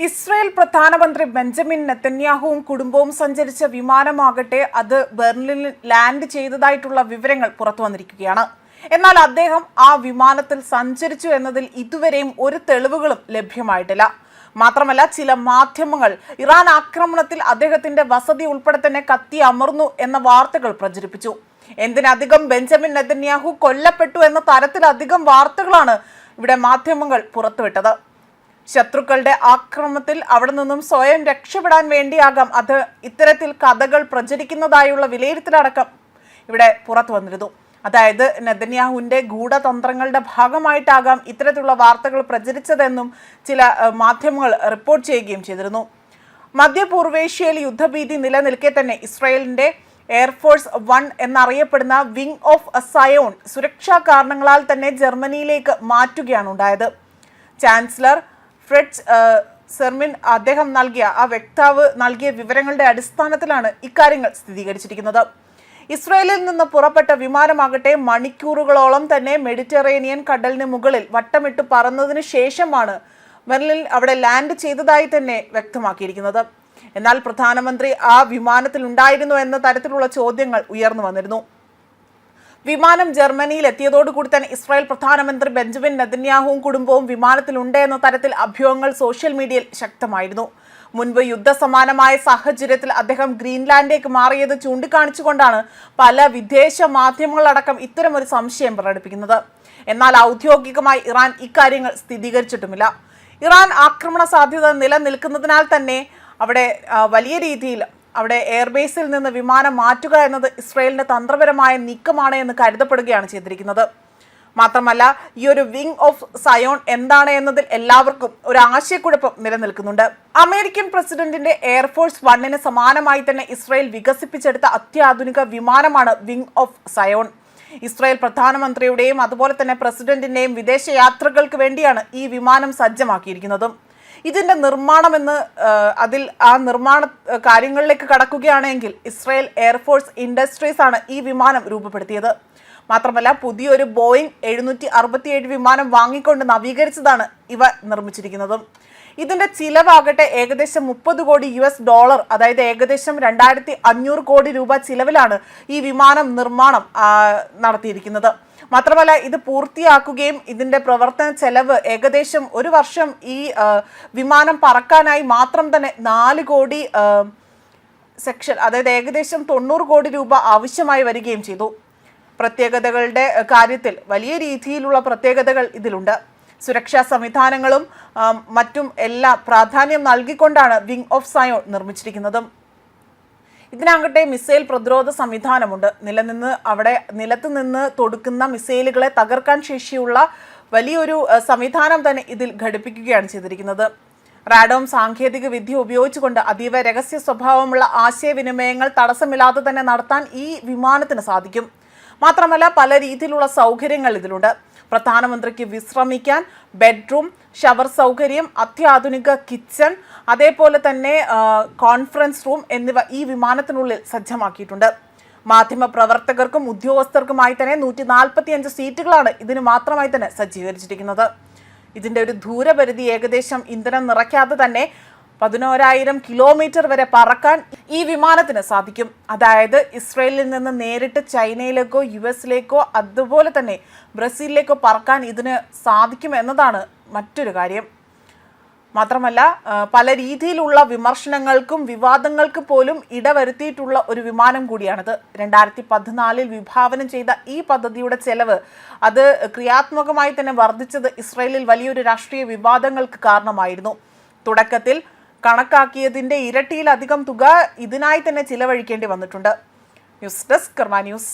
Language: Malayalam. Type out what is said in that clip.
ഇസ്രായേൽ പ്രധാനമന്ത്രി ബെഞ്ചമിൻ നെതന്യാഹുവും കുടുംബവും സഞ്ചരിച്ച വിമാനമാകട്ടെ അത് ബെർലിനിൽ ലാൻഡ് ചെയ്തതായിട്ടുള്ള വിവരങ്ങൾ പുറത്തു വന്നിരിക്കുകയാണ്. എന്നാൽ അദ്ദേഹം ആ വിമാനത്തിൽ സഞ്ചരിച്ചു എന്നതിൽ ഇതുവരെയും ഒരു തെളിവുകളും ലഭ്യമായിട്ടില്ല. മാത്രമല്ല, ചില മാധ്യമങ്ങൾ ഇറാൻ ആക്രമണത്തിൽ അദ്ദേഹത്തിന്റെ വസതി ഉൾപ്പെടെ തന്നെ കത്തി അമർന്നു എന്ന വാർത്തകൾ പ്രചരിപ്പിച്ചു. എന്തിനധികം ബെഞ്ചമിൻ നെതന്യാഹു കൊല്ലപ്പെട്ടു എന്ന തരത്തിലധികം വാർത്തകളാണ് ഇവിടെ മാധ്യമങ്ങൾ പുറത്തുവിട്ടത്. ശത്രുക്കളുടെ ആക്രമണത്തിൽ അവിടെ നിന്നും സ്വയം രക്ഷപ്പെടാൻ വേണ്ടിയാകാം അത് ഇത്തരത്തിൽ കഥകൾ പ്രചരിക്കുന്നതായുള്ള വിലയിരുത്തലടക്കം ഇവിടെ പുറത്തു വന്നിരുന്നു. അതായത് നെതന്യാഹുവിന്റെ ഗൂഢതന്ത്രങ്ങളുടെ ഭാഗമായിട്ടാകാം ഇത്തരത്തിലുള്ള വാർത്തകൾ പ്രചരിച്ചതെന്നും ചില മാധ്യമങ്ങൾ റിപ്പോർട്ട് ചെയ്യുകയും ചെയ്തിരുന്നു. മധ്യപൂർവേഷ്യയിൽ യുദ്ധഭീതി നിലനിൽക്കെ തന്നെ ഇസ്രായേലിന്റെ എയർഫോഴ്സ് 1 എന്നറിയപ്പെടുന്ന വിങ് ഓഫ് സയോൺ സുരക്ഷാ കാരണങ്ങളാൽ തന്നെ ജർമ്മനിയിലേക്ക് മാറ്റുകയാണ് ഉണ്ടായത്. ചാൻസലർ ഫ്രിഡ്സ് സെർമിൻ അദ്ദേഹം വക്താവ് നൽകിയ വിവരങ്ങളുടെ അടിസ്ഥാനത്തിലാണ് ഇക്കാര്യങ്ങൾ സ്ഥിരീകരിച്ചിരിക്കുന്നത്. ഇസ്രായേലിൽ നിന്ന് പുറപ്പെട്ട വിമാനമാകട്ടെ മണിക്കൂറുകളോളം തന്നെ മെഡിറ്ററേനിയൻ കടലിന് മുകളിൽ വട്ടമിട്ട് പറന്നതിന് ശേഷമാണ് ബെർലിനിൽ അവിടെ ലാൻഡ് ചെയ്തതായി തന്നെ വ്യക്തമാക്കിയിരിക്കുന്നത്. എന്നാൽ പ്രധാനമന്ത്രി ആ വിമാനത്തിൽ ഉണ്ടായിരുന്നു എന്ന തരത്തിലുള്ള ചോദ്യങ്ങൾ ഉയർന്നു വന്നിരുന്നു. വിമാനം ജർമ്മനിയിൽ എത്തിയതോടുകൂടി തന്നെ ഇസ്രായേൽ പ്രധാനമന്ത്രി ബെഞ്ചമിൻ നെതന്യാഹുവും കുടുംബവും വിമാനത്തിലുണ്ട് എന്ന തരത്തിൽ അഭ്യൂഹങ്ങൾ സോഷ്യൽ മീഡിയയിൽ ശക്തമായിരുന്നു. മുൻപ് യുദ്ധസമാനമായ സാഹചര്യത്തിൽ അദ്ദേഹം ഗ്രീൻലാൻഡിലേക്ക് മാറിയത് ചൂണ്ടിക്കാണിച്ചുകൊണ്ടാണ് പല വിദേശ മാധ്യമങ്ങളടക്കം ഇത്തരമൊരു സംശയം പ്രകടിപ്പിക്കുന്നത്. എന്നാൽ ഔദ്യോഗികമായി ഇറാൻ ഇക്കാര്യങ്ങൾ സ്ഥിരീകരിച്ചിട്ടുമില്ല. ഇറാൻ ആക്രമണ സാധ്യത നിലനിൽക്കുന്നതിനാൽ തന്നെ അവിടെ വലിയ രീതിയിൽ അവിടെ എയർബേസിൽ നിന്ന് വിമാനം മാറ്റുക എന്നത് ഇസ്രായേലിന്റെ തന്ത്രപരമായ നീക്കമാണ് എന്ന് കരുതപ്പെടുകയാണ് ചെയ്തിരിക്കുന്നത്. മാത്രമല്ല, ഈ ഒരു വിങ് ഓഫ് സയോൺ എന്താണ് എന്നതിൽ എല്ലാവർക്കും ഒരു ആശയക്കുഴപ്പം നിലനിൽക്കുന്നുണ്ട്. അമേരിക്കൻ പ്രസിഡന്റിന്റെ എയർഫോഴ്സ് 1 സമാനമായി തന്നെ ഇസ്രായേൽ വികസിപ്പിച്ചെടുത്ത അത്യാധുനിക വിമാനമാണ് വിങ് ഓഫ് സയോൺ. ഇസ്രായേൽ പ്രധാനമന്ത്രിയുടെയും അതുപോലെ തന്നെ പ്രസിഡന്റിന്റെയും വിദേശ യാത്രകൾക്ക് വേണ്ടിയാണ് ഈ വിമാനം സജ്ജമാക്കിയിരിക്കുന്നതും. ഇതിന്റെ അതിൽ ആ നിർമ്മാണ കാര്യങ്ങളിലേക്ക് കടക്കുകയാണെങ്കിൽ ഇസ്രായേൽ എയർഫോഴ്സ് ഇൻഡസ്ട്രീസ് ആണ് ഈ വിമാനം രൂപപ്പെടുത്തിയത്. മാത്രമല്ല, പുതിയൊരു ബോയിങ് 767 വിമാനം വാങ്ങിക്കൊണ്ട് നവീകരിച്ചതാണ് ഇവ നിർമ്മിച്ചിരിക്കുന്നതും. ഇതിന്റെ ചിലവാകട്ടെ ഏകദേശം $30 കോടി, അതായത് ഏകദേശം 2500 കോടി രൂപ ചിലവിലാണ് ഈ വിമാനം നിർമ്മാണം നടത്തിയിരിക്കുന്നത്. മാത്രമല്ല, ഇത് പൂർത്തിയാക്കുകയും ഇതിന്റെ പ്രവർത്തന ചെലവ് ഏകദേശം ഒരു വർഷം ഈ വിമാനം പറക്കാനായി മാത്രം തന്നെ 4 കോടി സെക്ഷൻ, അതായത് ഏകദേശം 90 കോടി രൂപ ആവശ്യമായി വരികയും ചെയ്തു. പ്രത്യേകതകളുടെ കാര്യത്തിൽ വലിയ രീതിയിലുള്ള പ്രത്യേകതകൾ ഇതിലുണ്ട്. സുരക്ഷാ സംവിധാനങ്ങളും മറ്റും എല്ലാം പ്രാധാന്യം നൽകിക്കൊണ്ടാണ് വിങ് ഓഫ് സയോൺ നിർമ്മിച്ചിരിക്കുന്നതും. ഇതിനാകട്ടെ മിസൈൽ പ്രതിരോധ സംവിധാനമുണ്ട്. നിലത്ത് നിന്ന് തൊടുക്കുന്ന മിസൈലുകളെ തകർക്കാൻ ശേഷിയുള്ള വലിയൊരു സംവിധാനം തന്നെ ഇതിൽ ഘടിപ്പിക്കുകയാണ് ചെയ്തിരിക്കുന്നത്. റാഡോം സാങ്കേതിക വിദ്യ ഉപയോഗിച്ചുകൊണ്ട് അതീവ രഹസ്യ സ്വഭാവമുള്ള ആശയവിനിമയങ്ങൾ തടസ്സമില്ലാതെ തന്നെ നടത്താൻ ഈ വിമാനത്തിന് സാധിക്കും. മാത്രമല്ല, പല രീതിയിലുള്ള സൗകര്യങ്ങൾ ഇതിലുണ്ട്. പ്രധാനമന്ത്രിക്ക് വിശ്രമിക്കാൻ ബെഡ്റൂം, ഷവർ സൗകര്യം, അത്യാധുനിക കിച്ചൺ, അതേപോലെ തന്നെ കോൺഫറൻസ് റൂം എന്നിവ ഈ വിമാനത്തിനുള്ളിൽ സജ്ജമാക്കിയിട്ടുണ്ട്. മാധ്യമ പ്രവർത്തകർക്കും ഉദ്യോഗസ്ഥർക്കുമായി തന്നെ 145 സീറ്റുകളാണ് ഇതിന് മാത്രമായി തന്നെ സജ്ജീകരിച്ചിരിക്കുന്നത്. ഇതിൻ്റെ ഒരു ദൂരപരിധി ഏകദേശം ഇന്ധനം നിറയ്ക്കാതെ തന്നെ 11,000 കിലോമീറ്റർ വരെ പറക്കാൻ ഈ വിമാനത്തിന് സാധിക്കും. അതായത് ഇസ്രായേലിൽ നിന്ന് നേരിട്ട് ചൈനയിലേക്കോ US-ലേക്കോ അതുപോലെ തന്നെ ബ്രസീലിലേക്കോ പറക്കാൻ ഇതിന് സാധിക്കും എന്നതാണ് മറ്റൊരു കാര്യം. മാത്രമല്ല, പല രീതിയിലുള്ള വിമർശനങ്ങൾക്കും വിവാദങ്ങൾക്ക് പോലും ഇടവരുത്തിയിട്ടുള്ള ഒരു വിമാനം കൂടിയാണിത്. 2014 വിഭാവനം ചെയ്ത ഈ പദ്ധതിയുടെ ചെലവ് അത് ക്രിയാത്മകമായി തന്നെ വർദ്ധിച്ചത് ഇസ്രായേലിൽ വലിയൊരു രാഷ്ട്രീയ വിവാദങ്ങൾക്ക് കാരണമായിരുന്നു. തുടക്കത്തിൽ കണക്കാക്കിയതിൻ്റെ ഇരട്ടിയിലധികം തുക ഇതിനായി തന്നെ ചിലവഴിക്കേണ്ടി വന്നിട്ടുണ്ട്. ന്യൂസ് ഡെസ്ക് കർമ്മ ന്യൂസ്.